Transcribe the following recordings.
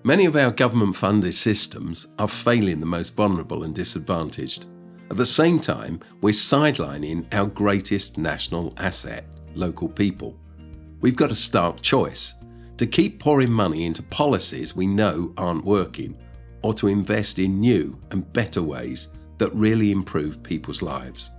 Many of our government-funded systems are failing the most vulnerable and disadvantaged. At the same time, we're sidelining our greatest national asset, local people. We've got a stark choice: to keep pouring money into policies we know aren't working, or to invest in new and better ways that really improve people's lives.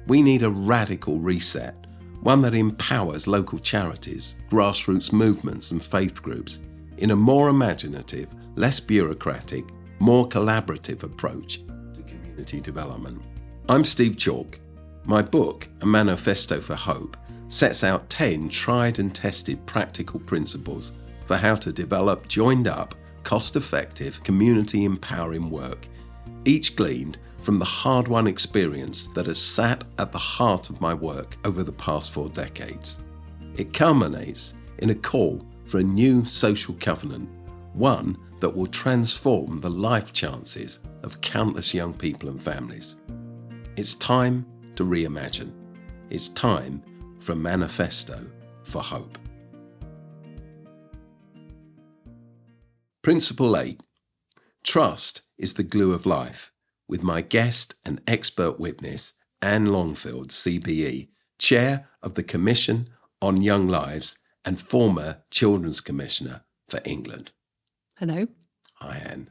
We need a radical reset, one that empowers local charities, grassroots movements and faith groups in a more imaginative, less bureaucratic, more collaborative approach to community development. I'm Steve Chalk. My book, A Manifesto for Hope, sets out 10 tried and tested practical principles for how to develop joined up, cost-effective, community-empowering work, each gleaned from the hard-won experience that has sat at the heart of my work over the past 4 decades. It culminates in a call for a new social covenant, one that will transform the life chances of countless young people and families. It's time to reimagine. It's time for a manifesto for hope. Principle 8. Trust is the glue of life, with my guest and expert witness, Anne Longfield CBE, Chair of the Commission on Young Lives and former Children's Commissioner for England. Hello. Hi, Anne.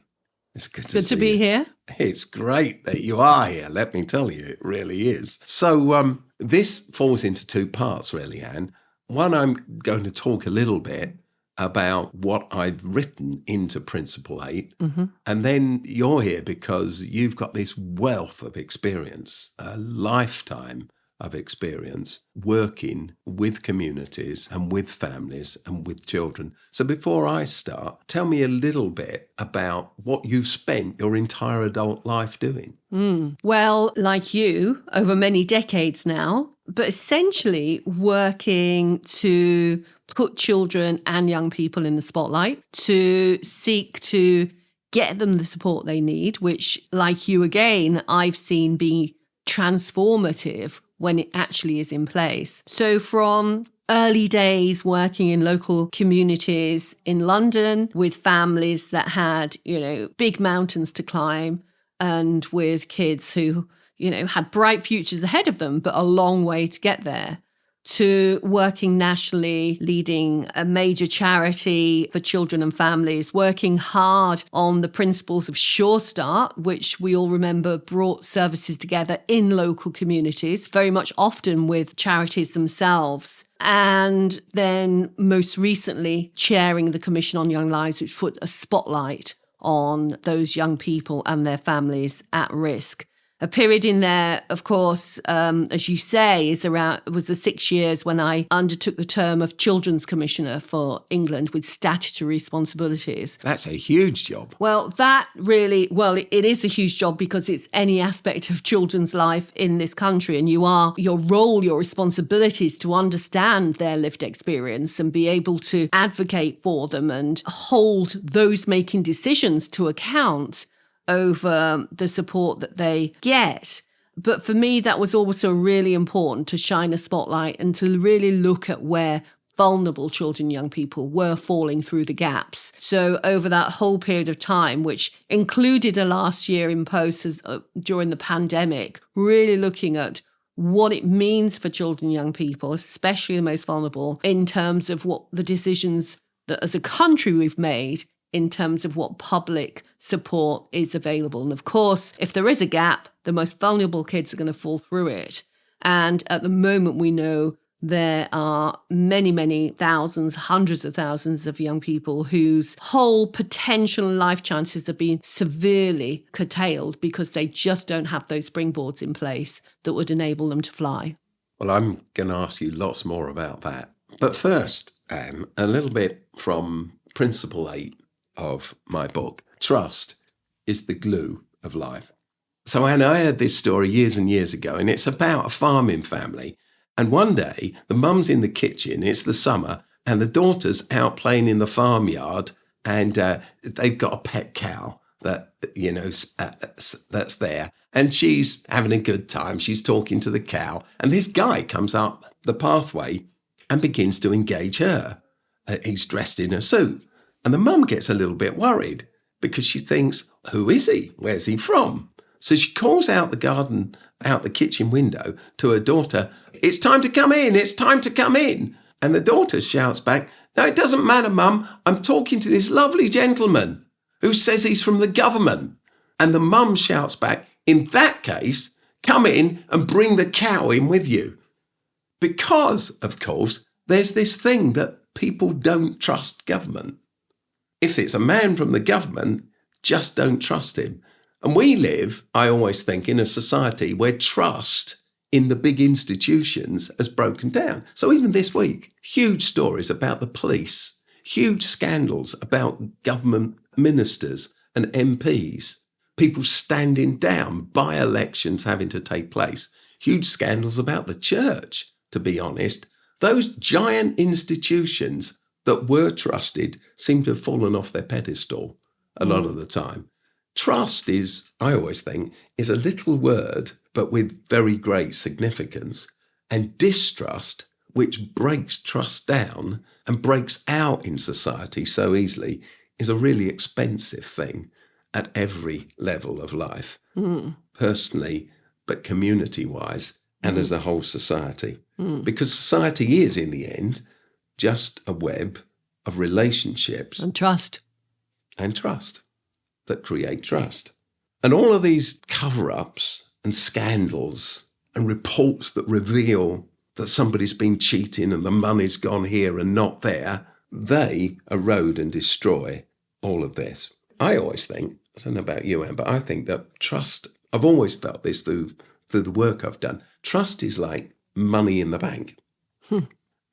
It's good to be here. It's great that you are here, let me tell you, it really is. So this falls into 2 parts, really, Anne. One, I'm going to talk a little bit about what I've written into Principle 8. Mm-hmm. And then you're here because you've got this wealth of experience, a lifetime of experience working with communities and with families and with children. So before I start, tell me a little bit about what you've spent your entire adult life doing. Well, like you, over many decades now, but essentially working to put children and young people in the spotlight, to seek to get them the support they need, which, like you again, I've seen be transformative when it actually is in place. So from early days working in local communities in London with families that had, big mountains to climb, and with kids who, had bright futures ahead of them, but a long way to get there, to working nationally, leading a major charity for children and families, working hard on the principles of Sure Start, which we all remember brought services together in local communities, very much often with charities themselves. And then most recently, chairing the Commission on Young Lives, which put a spotlight on those young people and their families at risk. A period in there, of course, as you say, was the 6 years when I undertook the term of Children's Commissioner for England with statutory responsibilities. That's a huge job. Well, it is a huge job because it's any aspect of children's life in this country. And your role, your responsibility is to understand their lived experience and be able to advocate for them and hold those making decisions to account over the support that they get. But for me, that was also really important to shine a spotlight and to really look at where vulnerable children, young people were falling through the gaps. So over that whole period of time, which included a last year imposed during the pandemic, really looking at what it means for children, young people, especially the most vulnerable, in terms of what the decisions that as a country we've made in terms of what public support is available. And of course, if there is a gap, the most vulnerable kids are going to fall through it. And at the moment, we know there are many, many thousands, hundreds of thousands of young people whose whole potential life chances have been severely curtailed because they just don't have those springboards in place that would enable them to fly. Well, I'm going to ask you lots more about that. But first, Anne, a little bit from Principle 8 of my book. Trust is the glue of life. So Anne, I heard this story years and years ago, and it's about a farming family. And one day, the mum's in the kitchen, it's the summer, and the daughter's out playing in the farmyard, and they've got a pet cow that, that's there. And she's having a good time. She's talking to the cow. And this guy comes up the pathway and begins to engage her. He's dressed in a suit. And the mum gets a little bit worried because she thinks, who is he? Where's he from? So she calls out the kitchen window to her daughter, it's time to come in, it's time to come in. And the daughter shouts back, no, it doesn't matter, Mum. I'm talking to this lovely gentleman who says he's from the government. And the mum shouts back, in that case, come in and bring the cow in with you. Because, of course, there's this thing that people don't trust government. If it's a man from the government, just don't trust him. And we live, I always think, in a society where trust in the big institutions has broken down. So even this week, huge stories about the police, huge scandals about government ministers and MPs, people standing down, by-elections having to take place, huge scandals about the church, to be honest. Those giant institutions that were trusted seem to have fallen off their pedestal a lot of the time. Trust is, I always think, is a little word, but with very great significance. And distrust, which breaks trust down and breaks out in society so easily, is a really expensive thing at every level of life, personally, but community-wise and as a whole society. Because society is, in the end, just a web of relationships. And trust. And trust that create trust. And all of these cover-ups and scandals and reports that reveal that somebody's been cheating and the money's gone here and not there, they erode and destroy all of this. I always think, I don't know about you, Anne, but I think that trust, I've always felt this through the work I've done, trust is like money in the bank.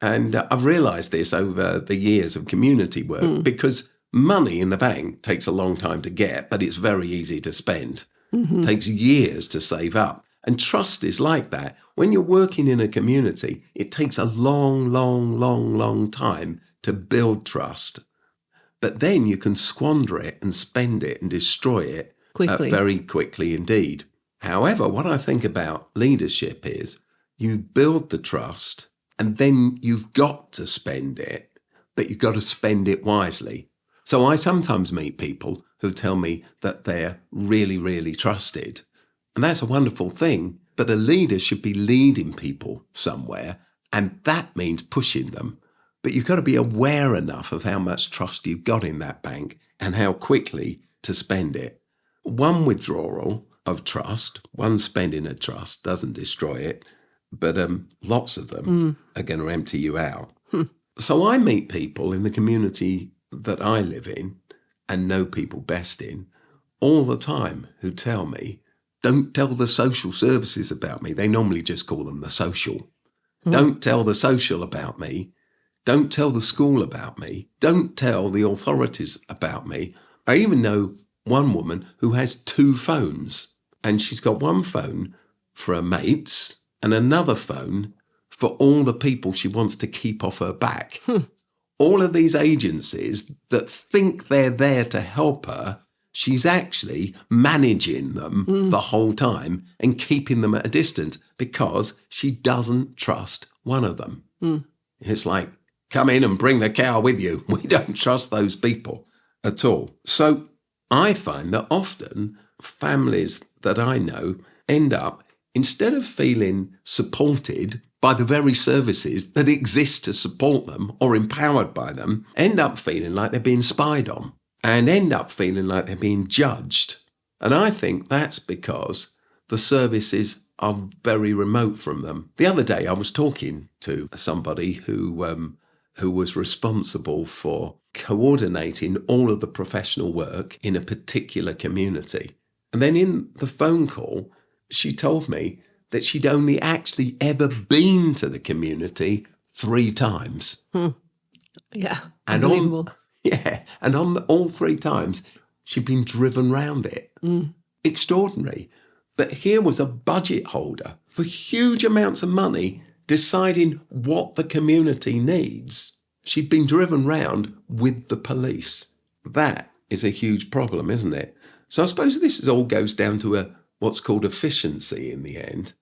And I've realised this over the years of community work because money in the bank takes a long time to get, but it's very easy to spend. It takes years to save up. And trust is like that. When you're working in a community, it takes a long time to build trust. But then you can squander it and spend it and destroy it Quickly. Very quickly indeed. However, what I think about leadership is you build the trust and then you've got to spend it, but you've got to spend it wisely. So I sometimes meet people who tell me that they're really trusted. And that's a wonderful thing. But a leader should be leading people somewhere. And that means pushing them. But you've got to be aware enough of how much trust you've got in that bank and how quickly to spend it. One withdrawal of trust, one spending of trust doesn't destroy it. But lots of them are going to empty you out. So I meet people in the community that I live in and know people best in all the time who tell me, don't tell the social services about me. They normally just call them the social. Don't tell the social about me. Don't tell the school about me. Don't tell the authorities about me. I even know one woman who has 2 phones, and she's got one phone for her mates and another phone for all the people she wants to keep off her back. All of these agencies that think they're there to help her, she's actually managing them the whole time and keeping them at a distance because she doesn't trust one of them. It's like, come in and bring the cow with you. We don't trust those people at all. So I find that often families that I know end up, instead of feeling supported by the very services that exist to support them or empowered by them, end up feeling like they're being spied on and end up feeling like they're being judged. And I think that's because the services are very remote from them. The other day I was talking to somebody who was responsible for coordinating all of the professional work in a particular community. And then in the phone call, she told me that she'd only actually ever been to the community 3 times. Yeah, And unbelievable. on all 3 times, she'd been driven round it. Extraordinary. But here was a budget holder for huge amounts of money deciding what the community needs. She'd been driven round with the police. That is a huge problem, isn't it? So I suppose this all goes down to what's called efficiency in the end.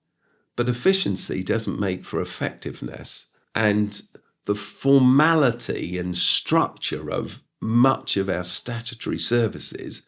But efficiency doesn't make for effectiveness. And the formality and structure of much of our statutory services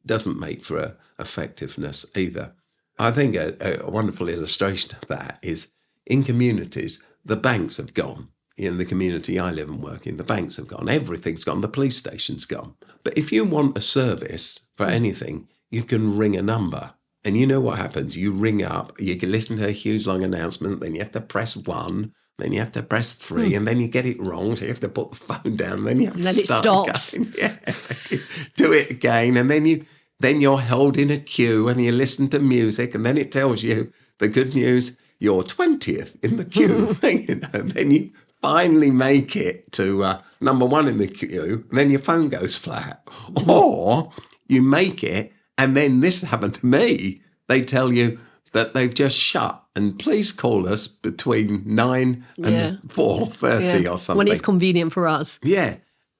doesn't make for effectiveness either. I think a wonderful illustration of that is in communities, the banks have gone. In the community I live and work in, the banks have gone. Everything's gone. The police station's gone. But if you want a service for anything, you can ring a number. And you know what happens? You ring up, you can listen to a huge long announcement, then you have to press 1, then you have to press 3, and then you get it wrong, so you have to put the phone down, then you have to start stops. again. Yeah. Do it again, and then you're held in a queue and you listen to music, and then it tells you the good news, you're 20th in the queue. And then you finally make it to number 1 in the queue, and then your phone goes flat. Or you make it, and then this happened to me. They tell you that they've just shut, and please call us between 9 and 4:30 or something. When it's convenient for us. Yeah.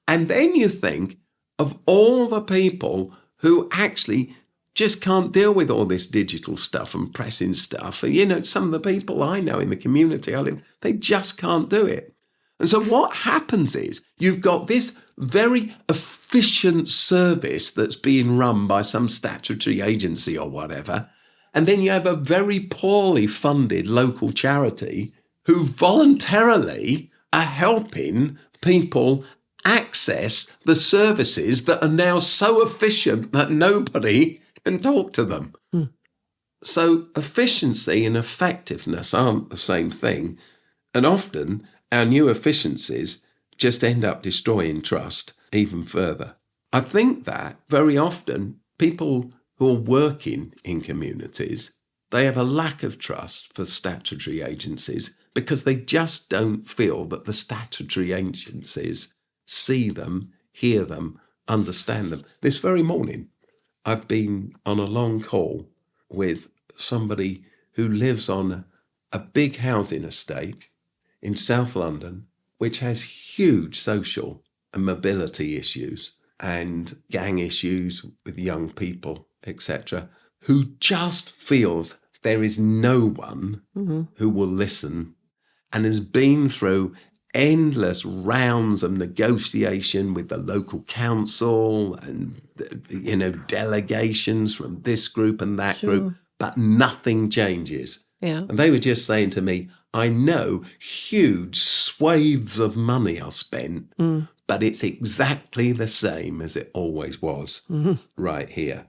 And then you think of all the people who actually just can't deal with all this digital stuff and pressing stuff. And, some of the people I know in the community I live, they just can't do it. And so what happens is you've got this very efficient service that's being run by some statutory agency or whatever. And then you have a very poorly funded local charity who voluntarily are helping people access the services that are now so efficient that nobody can talk to them. So efficiency and effectiveness aren't the same thing. And often our new efficiencies just end up destroying trust even further. I think that very often people who are working in communities, they have a lack of trust for statutory agencies because they just don't feel that the statutory agencies see them, hear them, understand them. This very morning, I've been on a long call with somebody who lives on a big housing estate in South London, which has huge social and mobility issues and gang issues with young people, etc., who just feels there is no one who will listen and has been through endless rounds of negotiation with the local council and, delegations from this group and that group, but nothing changes. Yeah. And they were just saying to me, I know huge swathes of money are spent, but it's exactly the same as it always was right here.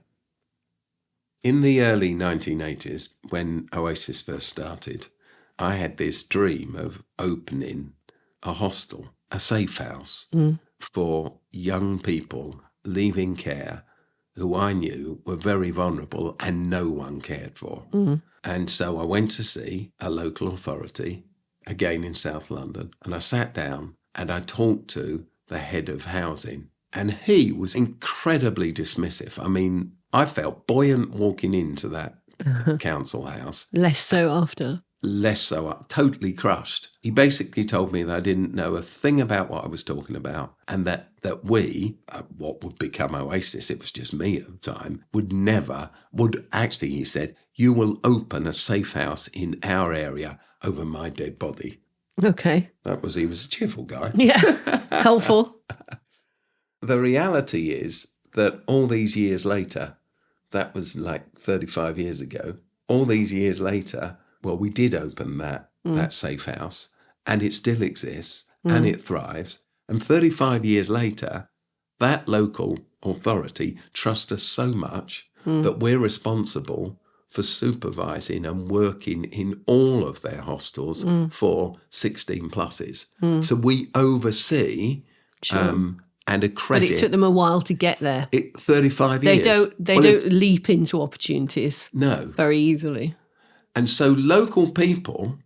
In the early 1980s, when Oasis first started, I had this dream of opening a hostel, a safe house for young people leaving care who I knew were very vulnerable and no one cared for. And so I went to see a local authority, again in South London, and I sat down and I talked to the head of housing. And he was incredibly dismissive. I mean, I felt buoyant walking into that council house. Less so after. Less so, totally crushed. He basically told me that I didn't know a thing about what I was talking about, and that we, what would become Oasis, it was just me at the time, would actually, he said, you will open a safe house in our area over my dead body. Okay. He was a cheerful guy. Yeah, helpful. The reality is that all these years later, that was like 35 years ago, all these years later, well, we did open that safe house, and it still exists, and it thrives. And 35 years later, that local authority trusts us so much that we're responsible for supervising and working in all of their hostels for 16 pluses. So we oversee and accredit. But it took them a while to get there. 35 years. They don't leap into opportunities very easily. And so local people,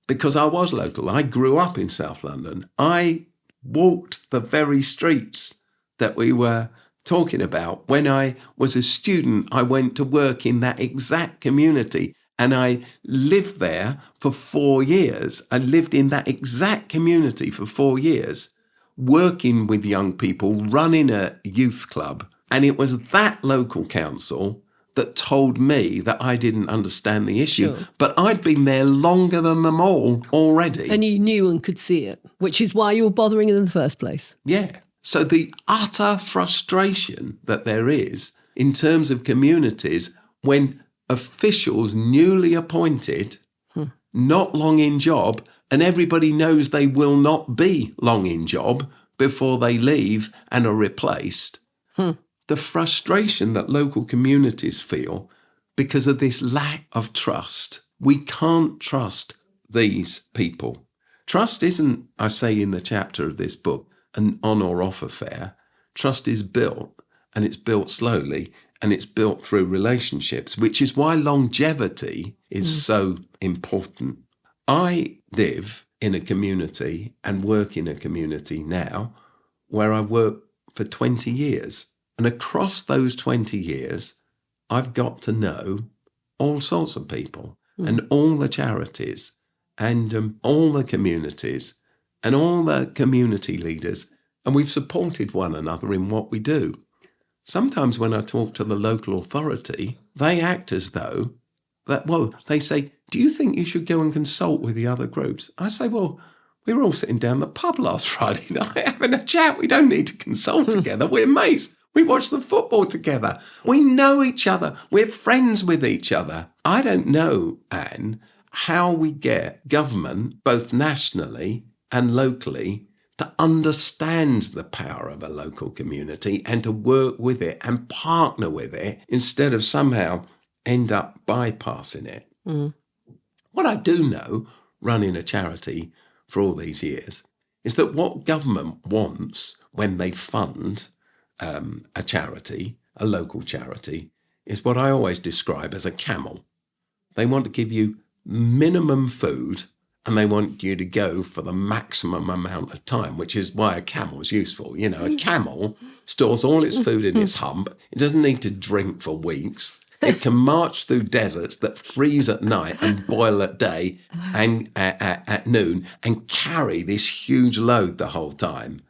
because I was local, I grew up in South London, I walked the very streets that we were talking about. When I was a student, I went to work in that exact community, and I lived there for 4 years. I lived in that exact community for 4 years, working with young people, running a youth club. And it was that local council that told me that I didn't understand the issue. Sure. But I'd been there longer than them all already. And you knew and could see it, which is why you were bothering in the first place. Yeah. So the utter frustration that there is in terms of communities when officials newly appointed, not long in job, and everybody knows they will not be long in job before they leave and are replaced. The frustration that local communities feel because of this lack of trust. We can't trust these people. Trust isn't, I say in the chapter of this book, an on or off affair. Trust is built, and it's built slowly, and it's built through relationships, which is why longevity is so important. I live in a community and work in a community now where I worked for 20 years. And across those 20 years, I've got to know all sorts of people and all the charities and all the communities and all the community leaders. And we've supported one another in what we do. Sometimes when I talk to the local authority, they act as though that, well, they say, do you think you should go and consult with the other groups? I say, well, we were all sitting down the pub last Friday night having a chat. We don't need to consult together. We're mates. We watch the football together. We know each other. We're friends with each other. I don't know, Anne, how we get government, both nationally and locally, to understand the power of a local community and to work with it and partner with it instead of somehow end up bypassing it. What I do know, running a charity for all these years, is that what government wants when they fund a charity, a local charity, is what I always describe as a camel. They want to give you minimum food and they want you to go for the maximum amount of time, which is why a camel is useful. You know, a camel stores all its food in its hump. It doesn't need to drink for weeks. It can march through deserts that freeze at night and boil at day and at noon and carry this huge load the whole time.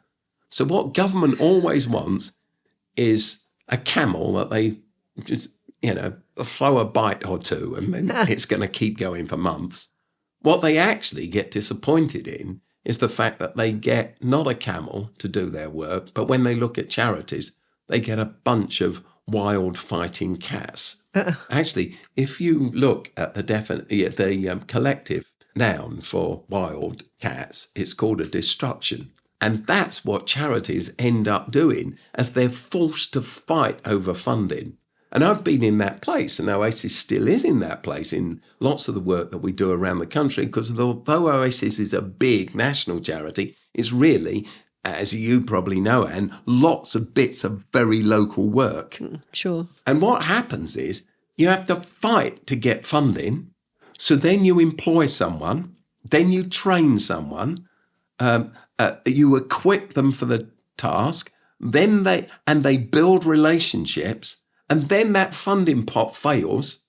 So what government always wants is a camel that they just, throw a bite or two and then it's going to keep going for months. What they actually get disappointed in is the fact that they get not a camel to do their work, but when they look at charities, they get a bunch of wild fighting cats. Actually, if you look at the collective noun for wild cats, it's called a destruction. And that's what charities end up doing as they're forced to fight over funding. And I've been in that place, and Oasis still is in that place in lots of the work that we do around the country, because although Oasis is a big national charity, it's really, as you probably know, Anne, lots of bits of very local work. Sure. And what happens is you have to fight to get funding. So then you employ someone, then you train someone, you equip them for the task, then they build relationships, and then that funding pot fails,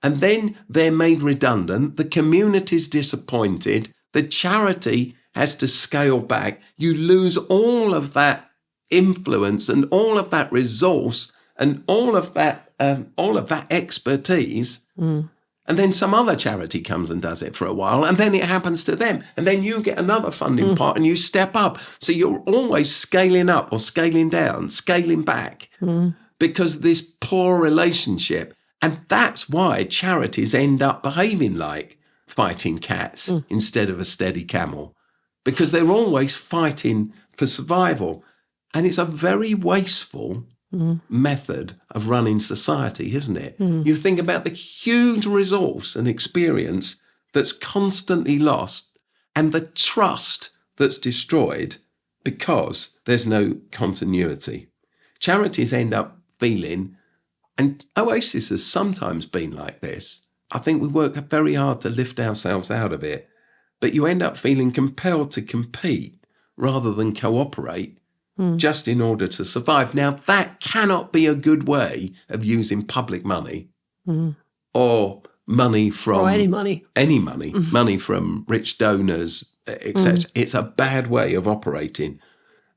and then they're made redundant, the community's disappointed, the charity has to scale back, you lose all of that influence and all of that resource and all of that expertise. And then some other charity comes and does it for a while, and then it happens to them. And then you get another funding pot and you step up. So you're always scaling up or scaling down, scaling back, because of this poor relationship. And that's why charities end up behaving like fighting cats instead of a steady camel, because they're always fighting for survival. And it's a very wasteful method of running society, isn't it? You think about the huge resource and experience that's constantly lost and the trust that's destroyed because there's no continuity. Charities end up feeling, and Oasis has sometimes been like this, I think we work very hard to lift ourselves out of it, but you end up feeling compelled to compete rather than cooperate just in order to survive. Now, that cannot be a good way of using public money or money from... Or any money. Any money, money from rich donors, etc. It's a bad way of operating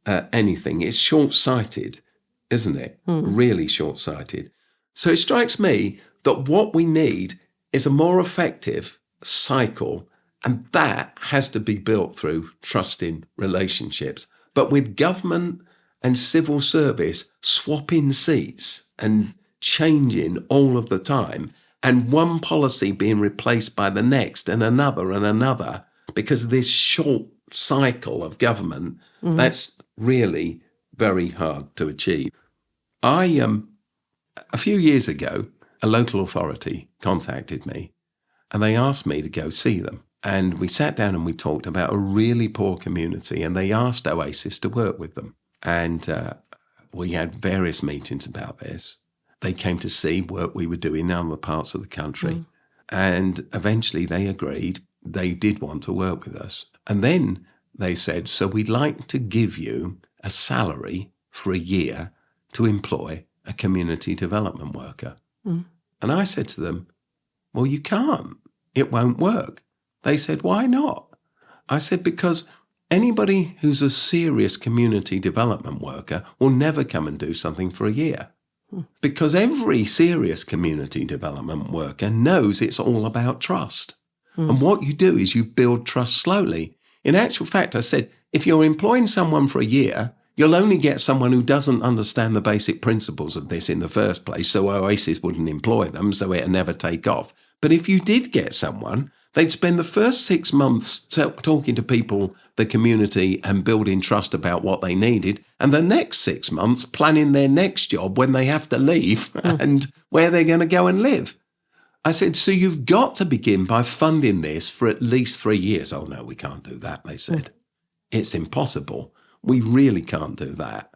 anything. It's short-sighted, isn't it? Really short-sighted. So it strikes me that what we need is a more effective cycle, and that has to be built through trusting relationships. But with government and civil service swapping seats and changing all of the time, and one policy being replaced by the next and another, because of this short cycle of government, that's really very hard to achieve. A few years ago, a local authority contacted me and they asked me to go see them. And we sat down and we talked about a really poor community, and they asked Oasis to work with them. And we had various meetings about this. They came to see work we were doing in other parts of the country. And eventually they agreed they did want to work with us. And then they said, so we'd like to give you a salary for a year to employ a community development worker. And I said to them, well, you can't. It won't work. They said, why not? I said, because anybody who's a serious community development worker will never come and do something for a year. Because every serious community development worker knows it's all about trust. And what you do is you build trust slowly. In actual fact, I said, if you're employing someone for a year, you'll only get someone who doesn't understand the basic principles of this in the first place, so Oasis wouldn't employ them, so it'd never take off. But if you did get someone, they'd spend the first 6 months talking to people, the community, and building trust about what they needed, and the next 6 months planning their next job when they have to leave and where they're going to go and live. I said, so you've got to begin by funding this for at least 3 years. Oh, no, we can't do that, they said. It's impossible. We really can't do that.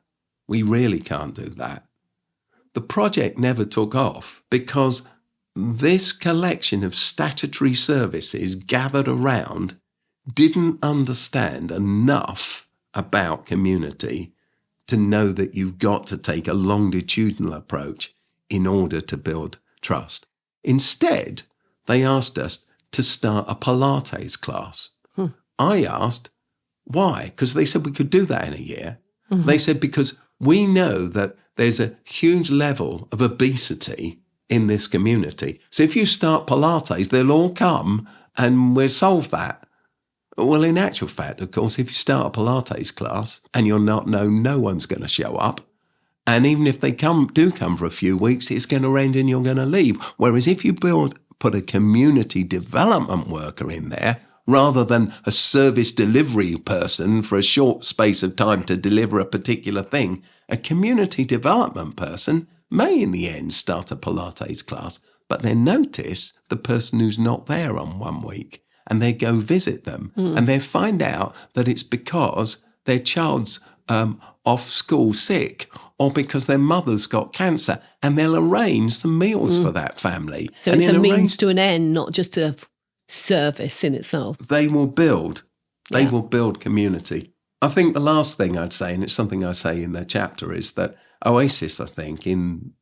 We really can't do that. The project never took off because this collection of statutory services gathered around didn't understand enough about community to know that you've got to take a longitudinal approach in order to build trust. Instead, they asked us to start a Pilates class. I asked, why? Because they said we could do that in a year. They said, because we know that there's a huge level of obesity in this community. So if you start Pilates, they'll all come and we'll solve that. Well, in actual fact, of course, if you start a Pilates class and you're not known, no one's going to show up. And even if they do come for a few weeks, it's going to end and you're going to leave. Whereas if you put a community development worker in there, rather than a service delivery person for a short space of time to deliver a particular thing, a community development person may in the end start a Pilates class, but then notice the person who's not there on 1 week, and they go visit them, and they find out that it's because their child's off school sick, or because their mother's got cancer, and they'll arrange the meals for that family. So it's a means to an end, not just a service in itself. They will build community. I think the last thing I'd say, and it's something I say in the chapter, is that Oasis, I think, in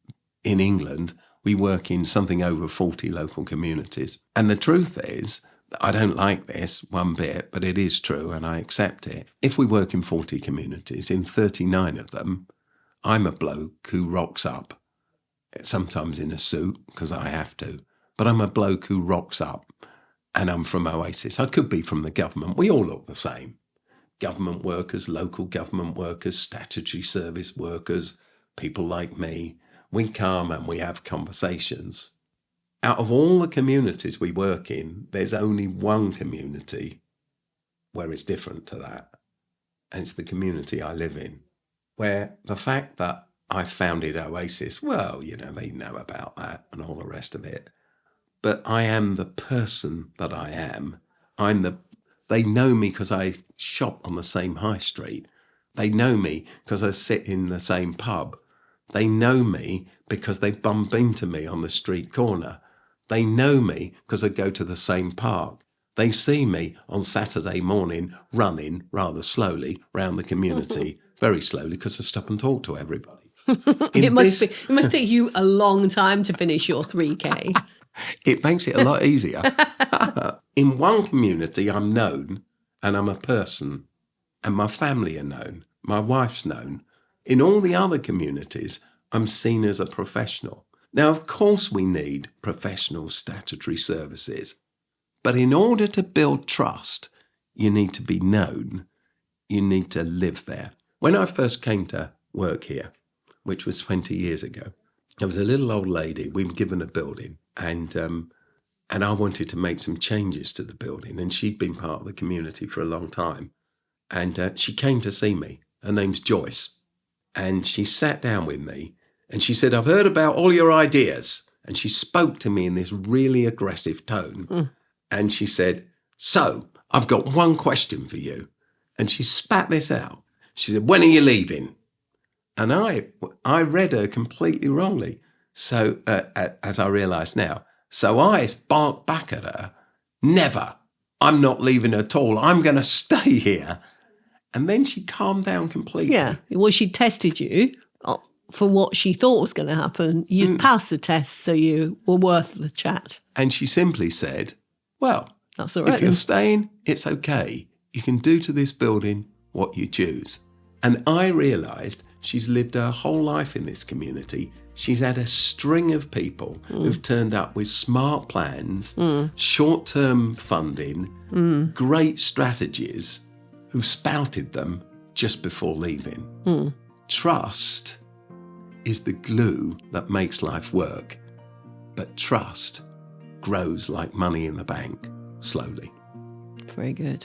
England, we work in something over 40 local communities. And the truth is, I don't like this one bit, but it is true and I accept it. If we work in 40 communities, in 39 of them, I'm a bloke who rocks up, sometimes in a suit because I have to, but I'm a bloke who rocks up and I'm from Oasis. I could be from the government. We all look the same. Government workers, local government workers, statutory service workers, people like me. We come and we have conversations. Out of all the communities we work in, there's only one community where it's different to that. And it's the community I live in, where the fact that I founded Oasis, well, they know about that and all the rest of it. But I am the person that I am. They know me because I shop on the same high street. They know me because I sit in the same pub. They know me because they bump into me on the street corner. They know me because I go to the same park. They see me on Saturday morning running rather slowly round the community, very slowly because I stop and talk to everybody. It must take you a long time to finish your 3K. It makes it a lot easier. In one community, I'm known and I'm a person and my family are known. My wife's known. In all the other communities, I'm seen as a professional. Now, of course, we need professional statutory services, but in order to build trust, you need to be known. You need to live there. When I first came to work here, which was 20 years ago, there was a little old lady. We'd been given a building, and I wanted to make some changes to the building, and she'd been part of the community for a long time. And she came to see me. Her name's Joyce. And she sat down with me and she said, "I've heard about all your ideas." And she spoke to me in this really aggressive tone. And she said, "So I've got one question for you." And she spat this out. She said, "When are you leaving?" And I read her completely wrongly. So as I realise now, so I barked back at her, "Never. I'm not leaving at all. I'm going to stay here." And then she calmed down completely. Yeah. Well, she tested you for what she thought was going to happen. You'd passed the test, so you were worth the chat. And she simply said, "Well, that's all right. If you're staying, it's okay. You can do to this building what you choose." And I realised she's lived her whole life in this community. She's had a string of people who've turned up with smart plans, short-term funding, great strategies, who've spouted them just before leaving. Trust is the glue that makes life work, but trust grows like money in the bank, slowly. Very good.